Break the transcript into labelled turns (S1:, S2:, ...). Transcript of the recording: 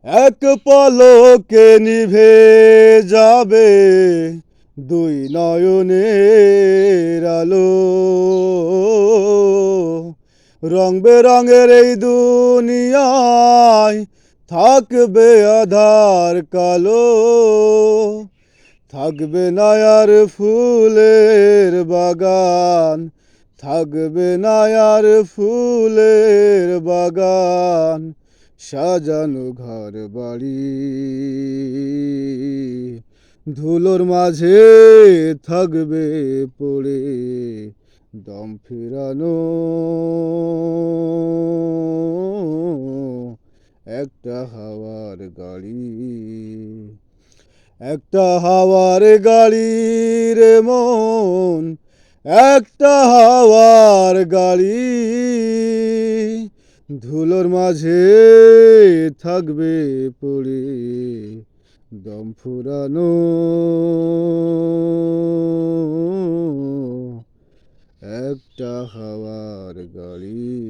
S1: এক পলকে নিভে যাবে দুই নয়নের আলো। রং বেরঙের এই দুনিয়ায় থাকবে আধার কালো। থাকবে না আর ফুলের বাগান, থাকবে না আর ফুলের বাগান, সাজানো ঘর বাড়ি। ধুলোর মাঝে থাকবে পড়ে দম ফেরানো একটা হাওয়ার গাড়ি। একটা হাওয়ার গাড়ি রে মন, একটা হাওয়ার গাড়ি। ধুলোর মাঝে থাকবে পড়ে দম ফুরানো একটা হাওয়ার গাড়ি।